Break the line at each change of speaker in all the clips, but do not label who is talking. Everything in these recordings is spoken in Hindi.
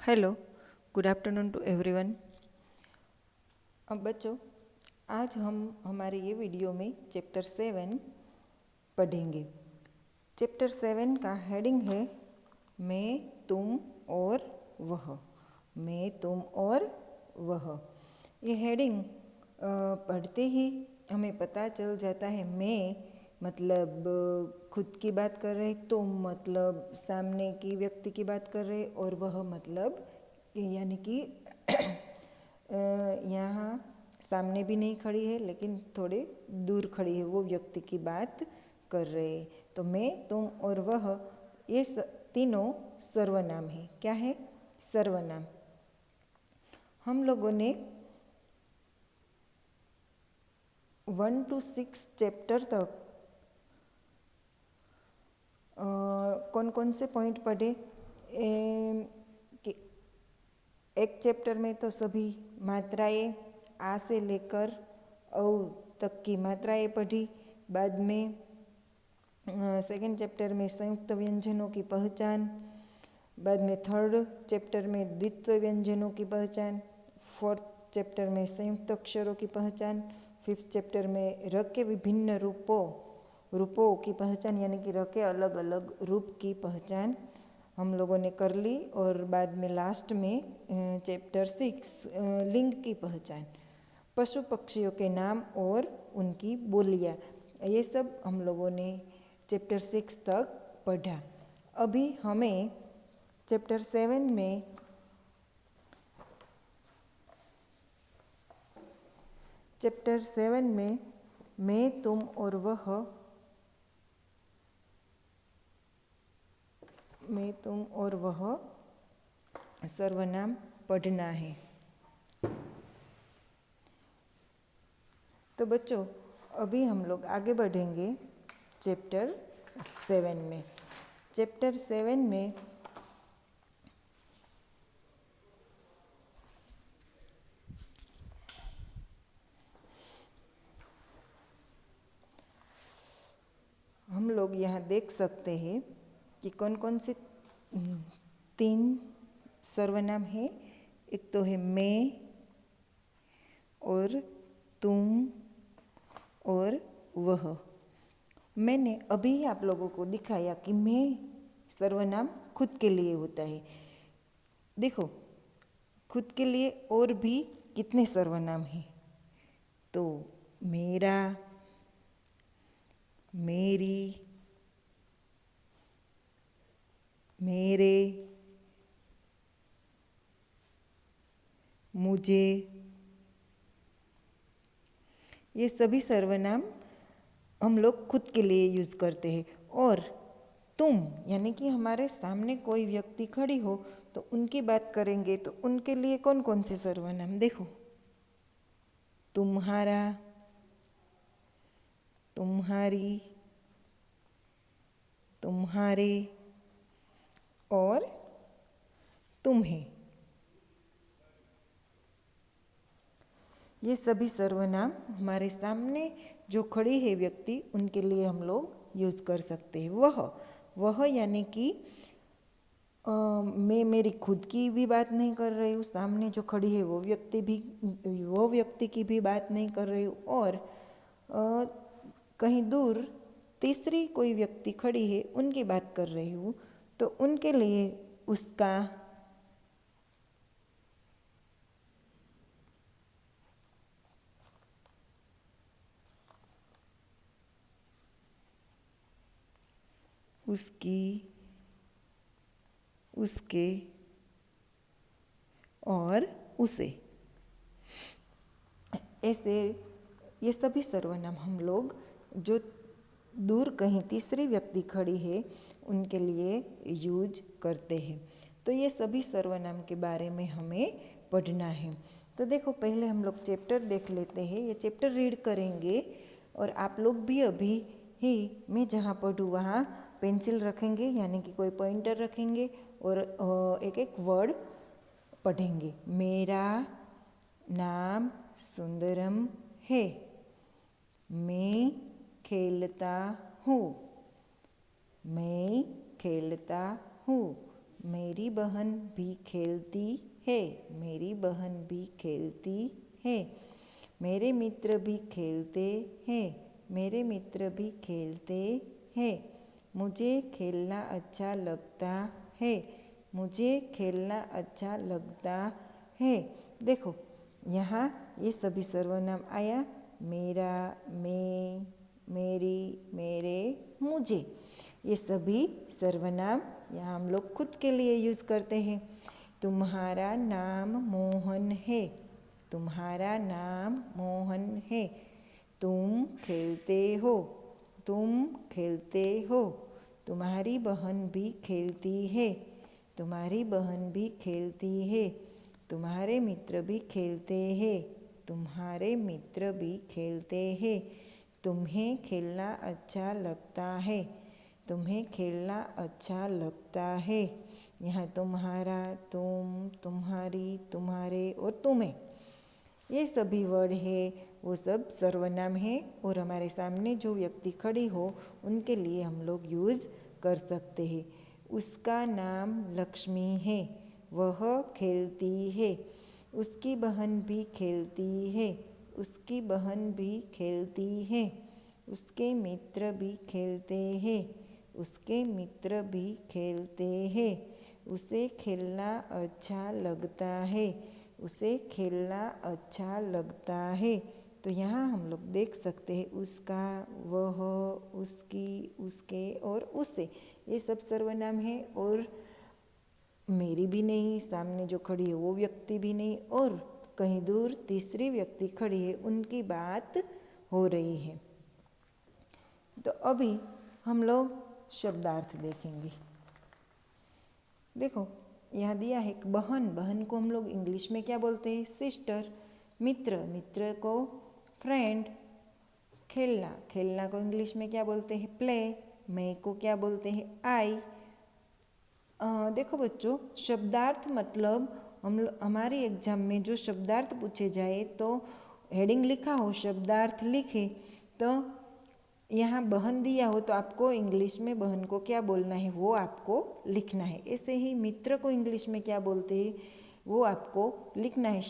Hello, good afternoon to everyone. अब बच्चों, आज हम हमारे ये वीडियो में चैप्टर 7 पढ़ेंगे। चैप्टर 7 का हेडिंग है मैं, तुम और वह। मैं, तुम और वह। ये हेडिंग पढ़ते ही हमें पता चल जाता है मैं मतलब खुद की बात कर रहे, तुम मतलब सामने की व्यक्ति की बात कर रहे, और वह मतलब यानी कि यहाँ सामने भी नहीं खड़ी है लेकिन थोड़े दूर खड़ी है, वो व्यक्ति की बात कर रहे। तो मैं, तुम और वह ये तीनों सर्वनाम है। क्या है? सर्वनाम। हम लोगों ने 1 to 6 चैप्टर तक कौन कौन से पॉइंट पढ़े? कि एक चैप्टर में तो सभी मात्राएं आ से लेकर औ तक की मात्राएं पढ़ी। बाद में सेकंड चैप्टर में संयुक्त व्यंजनों की पहचान। बाद में थर्ड चैप्टर में द्वित्व व्यंजनों की पहचान। फोर्थ चैप्टर में संयुक्त अक्षरों की पहचान। फिफ्थ चैप्टर में र के विभिन्न रूपों की पहचान, यानी कि र के अलग अलग रूप की पहचान हम लोगों ने कर ली। और बाद में लास्ट में चैप्टर 6 लिंग की पहचान, पशु पक्षियों के नाम और उनकी बोलियाँ, ये सब हम लोगों ने चैप्टर 6 तक पढ़ा। अभी हमें चैप्टर 7 में मैं, तुम और वह, मैं, तुम और वह सर्वनाम पढ़ना है। तो बच्चों, अभी हम लोग आगे बढ़ेंगे चैप्टर 7 में। चैप्टर 7 में हम लोग यहाँ देख सकते हैं कि कौन कौन से 3 सर्वनाम है। एक तो है मैं और तुम और वह। मैंने अभी आप लोगों को दिखाया कि मैं सर्वनाम खुद के लिए होता है। देखो, खुद के लिए और भी कितने सर्वनाम हैं? तो मेरा, मेरी, मेरे, मुझे, ये सभी सर्वनाम हम लोग खुद के लिए यूज़ करते हैं। और तुम, यानी कि हमारे सामने कोई व्यक्ति खड़ी हो तो उनकी बात करेंगे, तो उनके लिए कौन कौन से सर्वनाम? देखो, तुम्हारा, तुम्हारी, तुम्हारे और तुम्हें। ये सभी सर्वनाम हमारे सामने जो खड़ी है व्यक्ति, उनके लिए हम लोग यूज़ कर सकते हैं। वह यानी कि मैं मेरी खुद की भी बात नहीं कर रही हूँ, सामने जो खड़ी है वो व्यक्ति की भी बात नहीं कर रही हूँ, और कहीं दूर तीसरी कोई व्यक्ति खड़ी है, उनकी बात कर रही हूँ। तो उनके लिए उसका, उसकी, उसके और उसे, ऐसे ये सभी सर्वनाम हम लोग जो दूर कहीं तीसरी व्यक्ति खड़ी है उनके लिए यूज करते हैं। तो ये सभी सर्वनाम के बारे में हमें पढ़ना है। तो देखो, पहले हम लोग चैप्टर देख लेते हैं। ये चैप्टर रीड करेंगे और आप लोग भी अभी ही मैं जहाँ पढ़ूँ वहाँ पेंसिल रखेंगे, यानी कि कोई पॉइंटर रखेंगे और एक एक वर्ड पढ़ेंगे। मेरा नाम सुंदरम है। मैं खेलता हूँ। मैं खेलता हूँ। मेरी बहन भी खेलती है, मेरी बहन भी खेलती है। मेरे मित्र भी खेलते हैं, मेरे मित्र भी खेलते हैं। मुझे खेलना अच्छा लगता है, मुझे खेलना अच्छा लगता है। देखो यहाँ ये सभी सर्वनाम आया, मेरा, मैं, मेरी, मेरे, मुझे। ये सभी सर्वनाम यहाँ हम लोग खुद के लिए यूज़ करते हैं। तुम्हारा नाम मोहन है, तुम्हारा नाम मोहन है। तुम खेलते हो, तुम खेलते हो। तुम्हारी बहन भी खेलती है, तुम्हारी बहन भी खेलती है। तुम्हारे मित्र भी खेलते हैं, तुम्हारे मित्र भी खेलते हैं। तुम्हें खेलना अच्छा लगता है, तुम्हें खेलना अच्छा लगता है। यहाँ तुम्हारा, तुम, तुम्हारी, तुम्हारे और तुम्हें, ये सभी वर्ड है वो सब सर्वनाम है और हमारे सामने जो व्यक्ति खड़ी हो उनके लिए हम लोग यूज़ कर सकते हैं। उसका नाम लक्ष्मी है, वह खेलती है। उसकी बहन भी खेलती है, उसकी बहन भी खेलती है। उसके मित्र भी खेलते हैं, उसके मित्र भी खेलते हैं। उसे खेलना अच्छा लगता है, उसे खेलना अच्छा लगता है। तो यहाँ हम लोग देख सकते हैं उसका, वह, उसकी, उसके और उससे, ये सब सर्वनाम है। और मेरी भी नहीं, सामने जो खड़ी है वो व्यक्ति भी नहीं, और कहीं दूर तीसरी व्यक्ति खड़ी है उनकी बात हो रही है। तो अभी हम लोग शब्दार्थ देखेंगे। देखो यहाँ दिया है कि बहन, बहन को हम लोग इंग्लिश में क्या बोलते हैं? सिस्टर। मित्र, मित्र को फ्रेंड। खेलना, खेलना को इंग्लिश में क्या बोलते हैं? प्ले। मैं को क्या बोलते हैं? आई। देखो बच्चों, शब्दार्थ मतलब हमारी एग्जाम में जो शब्दार्थ पूछे जाए तो हेडिंग लिखा हो शब्दार्थ लिखे, तो यहाँ बहन दिया हो तो आपको इंग्लिश में बहन को क्या बोलना है वो आपको लिखना है। ऐसे ही मित्र को इंग्लिश में क्या बोलते हैं वो आपको लिखना है।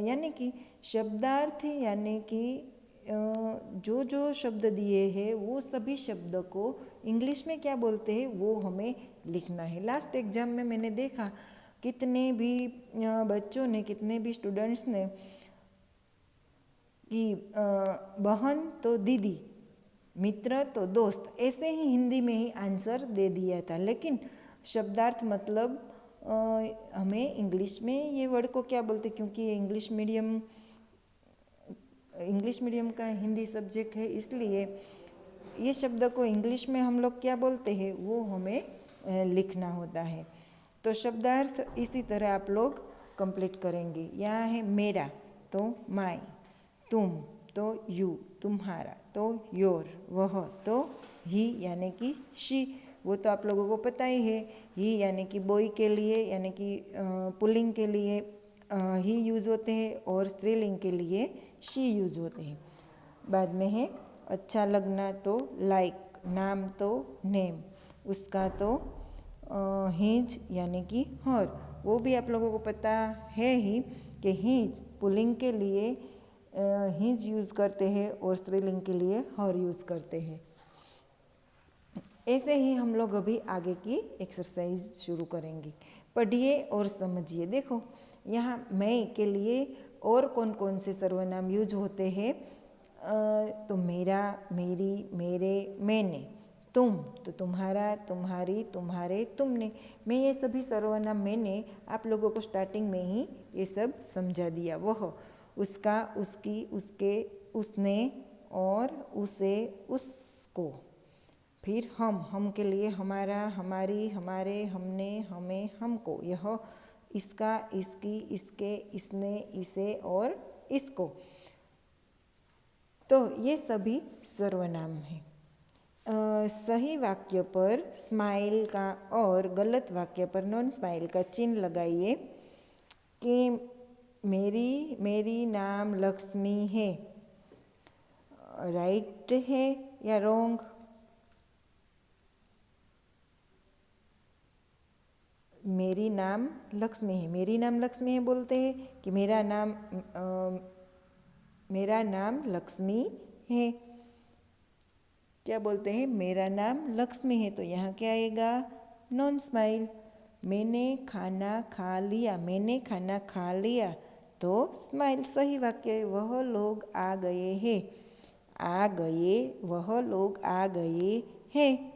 यानी कि शब्दार्थ यानी कि जो जो शब्द दिए हैं वो सभी शब्द को इंग्लिश में क्या बोलते हैं वो हमें लिखना है। लास्ट एग्जाम में मैंने देखा कितने भी बच्चों ने, कितने भी स्टूडेंट्स ने कि बहन तो दीदी, मित्र तो दोस्त, ऐसे ही हिंदी में ही आंसर दे दिया था। लेकिन शब्दार्थ मतलब हमें इंग्लिश में ये वर्ड को क्या बोलते, क्योंकि ये इंग्लिश मीडियम का हिंदी सब्जेक्ट है, इसलिए ये शब्द को इंग्लिश में हम लोग क्या बोलते हैं वो हमें लिखना होता है। तो शब्दार्थ इसी तरह आप लोग कंप्लीट करेंगे। यहाँ है मेरा तो माई, तुम तो यू, तुम्हारा तो योर, वह तो ही यानी कि शी, वो तो आप लोगों को पता ही है। ही यानी कि बॉय के लिए, यानी कि पुल्लिंग के लिए ही यूज़ होते हैं और स्त्रीलिंग के लिए शी यूज़ होते हैं। बाद में है अच्छा लगना तो लाइक, नाम तो नेम, उसका तो हिज यानी कि हर, वो भी आप लोगों को पता है ही कि हिज पुल्लिंग के लिए हिज यूज़ करते हैं और स्त्रीलिंग के लिए हर यूज़ करते हैं। ऐसे ही हम लोग अभी आगे की एक्सरसाइज शुरू करेंगे। पढ़िए और समझिए। देखो यहाँ मैं के लिए और कौन कौन से सर्वनाम यूज होते हैं? तो मेरा, मेरी, मेरे, मैंने। तुम तो तुम्हारा, तुम्हारी, तुम्हारे, तुमने। मैं ये सभी सर्वनाम मैंने आप लोगों को स्टार्टिंग में ही ये सब समझा दिया। वह, उसका, उसकी, उसके, उसने और उसे, उसको। फिर हम के लिए हमारा, हमारी, हमारे, हमने, हमें, हमको। यह, इसका, इसकी, इसके, इसने, इसे और इसको। तो ये सभी सर्वनाम हैं। सही वाक्य पर स्माइल का और गलत वाक्य पर नॉन स्माइल का चिन्ह लगाइए। कि मेरी नाम लक्ष्मी है, राइट है या रॉन्ग? मेरी नाम लक्ष्मी है, मेरी नाम लक्ष्मी है बोलते हैं कि मेरा नाम लक्ष्मी है। क्या बोलते हैं? मेरा नाम लक्ष्मी है। तो यहाँ क्या आएगा? Non smile. मैंने खाना खा लिया, मैंने खाना खा लिया तो स्माइल। सही वाक्य है। वह लोग आ गए हैं, आ गए, वह लोग आ गए हैं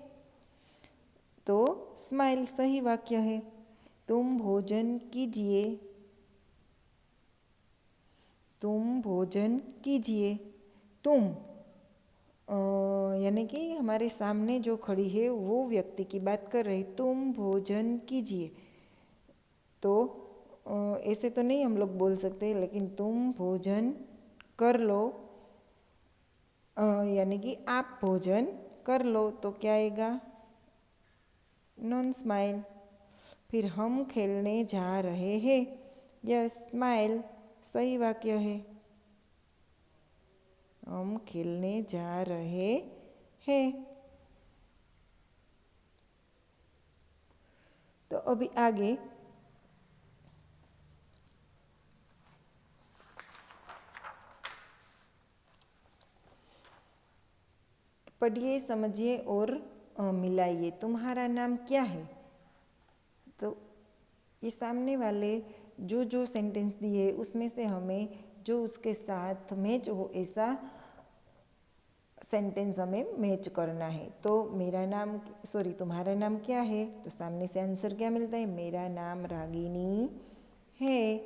तो स्माइल। सही वाक्य है। तुम भोजन कीजिए, तुम भोजन कीजिए। तुम यानी कि हमारे सामने जो खड़ी है वो व्यक्ति की बात कर रही। तुम भोजन कीजिए तो ऐसे तो नहीं हम लोग बोल सकते, लेकिन तुम भोजन कर लो यानी कि आप भोजन कर लो तो क्या आएगा? Non smile. फिर हम खेलने जा रहे हैं, यस स्माइल। सही वाक्य है। हम खेलने जा रहे हैं। तो अभी आगे पढ़िए, समझिए और मिलाइए। तुम्हारा नाम क्या है? तो ये सामने वाले जो जो सेंटेंस दिए उसमें से हमें जो उसके साथ मैच हो ऐसा सेंटेंस हमें मैच करना है। तो तुम्हारा नाम क्या है? तो सामने से आंसर क्या मिलता है? मेरा नाम रागिनी है।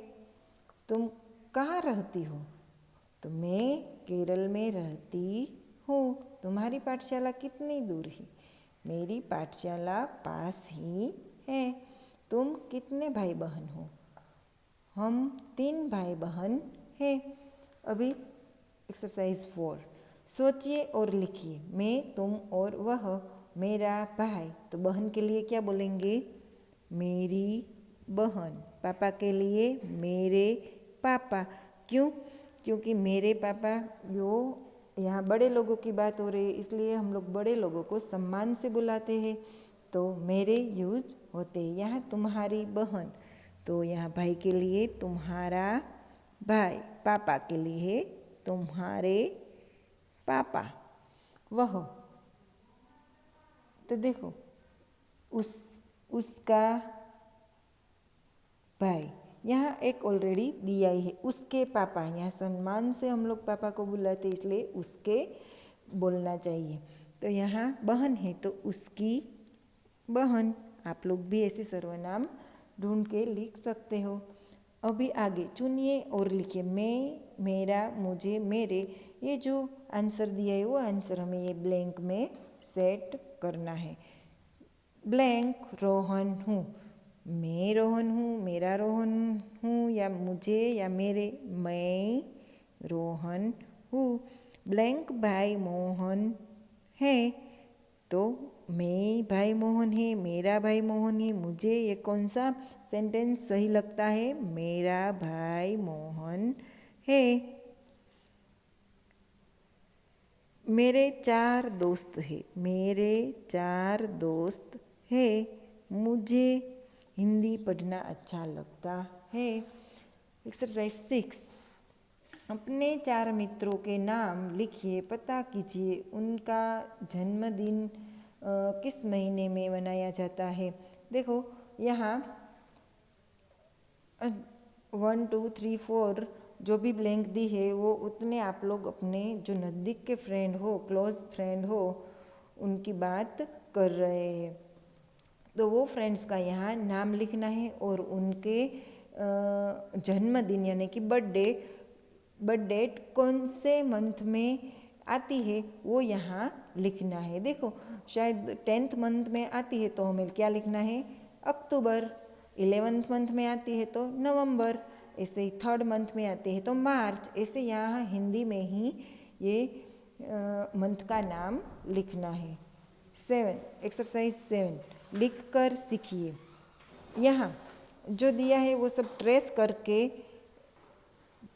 तुम कहाँ रहती हो? तो मैं केरल में रहती हूँ। तुम्हारी पाठशाला कितनी दूर है? मेरी पाठशाला पास ही है। तुम कितने भाई बहन हो? हम 3 भाई बहन हैं। अभी एक्सरसाइज 4, सोचिए और लिखिए। मैं, तुम और वह। मेरा भाई, तो बहन के लिए क्या बोलेंगे? मेरी बहन। पापा के लिए मेरे पापा। क्यों? क्योंकि मेरे पापा, यो यहाँ बड़े लोगों की बात हो रही है, इसलिए हम लोग बड़े लोगों को सम्मान से बुलाते हैं तो मेरे यूज होते हैं। यहाँ तुम्हारी बहन, तो यहाँ भाई के लिए तुम्हारा भाई, पापा के लिए तुम्हारे पापा। वह, तो देखो उसका भाई, यहाँ एक ऑलरेडी दिया ही है। उसके पापा, यहाँ सम्मान से हम लोग पापा को बुलाते इसलिए उसके बोलना चाहिए। तो यहाँ बहन है तो उसकी बहन। आप लोग भी ऐसे सर्वनाम ढूंढ के लिख सकते हो। अभी आगे चुनिए और लिखिए। मैं, मेरा, मुझे, मेरे। ये जो आंसर दिया है वो आंसर हमें ये ब्लैंक में सेट करना है। ब्लैंक रोहन हूँ, मैं रोहन हूँ, मेरा रोहन हूँ, या मुझे या मेरे, मैं रोहन हूँ। ब्लैंक भाई मोहन है तो मैं भाई मोहन है, मेरा भाई मोहन है, मुझे। ये कौन सा सेंटेंस सही लगता है? मेरा भाई मोहन है। मेरे 4 दोस्त हैं, मेरे 4 दोस्त है। मुझे हिंदी पढ़ना अच्छा लगता है। एक्सरसाइज 6, अपने 4 मित्रों के नाम लिखिए, पता कीजिए उनका जन्मदिन किस महीने में मनाया जाता है। देखो यहाँ 1 2 3 4 जो भी ब्लैंक दी है वो उतने आप लोग अपने जो नज़दीक के फ्रेंड हो, क्लोज फ्रेंड हो, उनकी बात कर रहे हैं। तो वो फ्रेंड्स का यहाँ नाम लिखना है और उनके जन्मदिन यानी कि बर्थडेट कौन से मंथ में आती है वो यहाँ लिखना है। देखो शायद 10th मंथ में आती है तो हमें क्या लिखना है? अक्टूबर। 11th मंथ में आती है तो नवंबर। ऐसे ही 3rd मंथ में आती है तो मार्च। ऐसे यहाँ हिंदी में ही ये मंथ का नाम लिखना है। 7, एक्सरसाइज 7, लिख कर सीखिए। यहाँ जो दिया है वो सब ट्रेस करके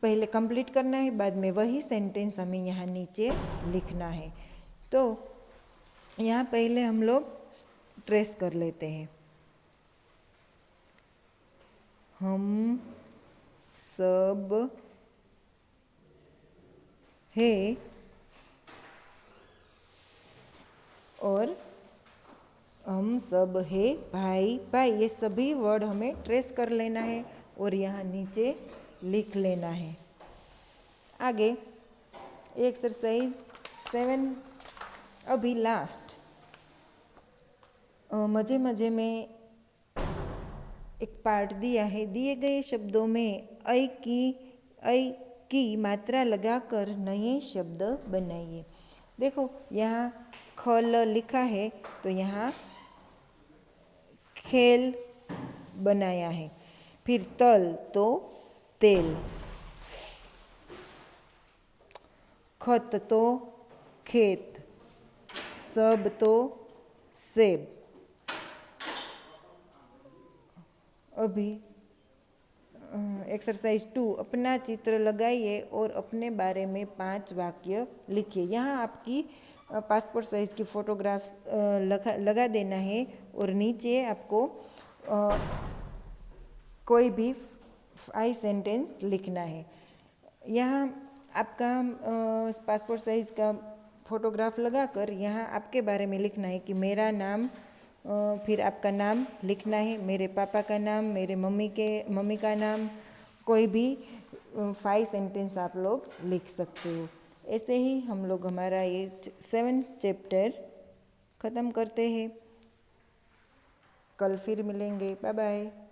पहले कंप्लीट करना है, बाद में वही सेंटेंस हमें यहाँ नीचे लिखना है। तो यहाँ पहले हम लोग ट्रेस कर लेते हैं। हम सब है और हम सब है भाई भाई, ये सभी वर्ड हमें ट्रेस कर लेना है और यहाँ नीचे लिख लेना है। आगे एक्सरसाइज 7 अभी लास्ट मजे मजे में एक पार्ट दिया है। दिए गए शब्दों में ऐ की मात्रा लगाकर नए शब्द बनाइए। देखो यहाँ खल लिखा है तो यहाँ खेल बनाया है। फिर तल तो तेल, खत तो खेत, सब तो सेब। अभी एक्सरसाइज 2 अपना चित्र लगाइए और अपने बारे में 5 वाक्य लिखिए। यहाँ आपकी पासपोर्ट साइज़ की फ़ोटोग्राफ लगा देना है और नीचे आपको कोई भी 5 सेंटेंस लिखना है। यहाँ आपका पासपोर्ट साइज़ का फ़ोटोग्राफ लगाकर यहाँ आपके बारे में लिखना है कि मेरा नाम, फिर आपका नाम लिखना है, मेरे पापा का नाम, मेरे मम्मी का नाम, कोई भी 5 सेंटेंस आप लोग लिख सकते हो। ऐसे ही हम लोग हमारा ये 7 चैप्टर ख़त्म करते हैं। कल फिर मिलेंगे। Bye bye.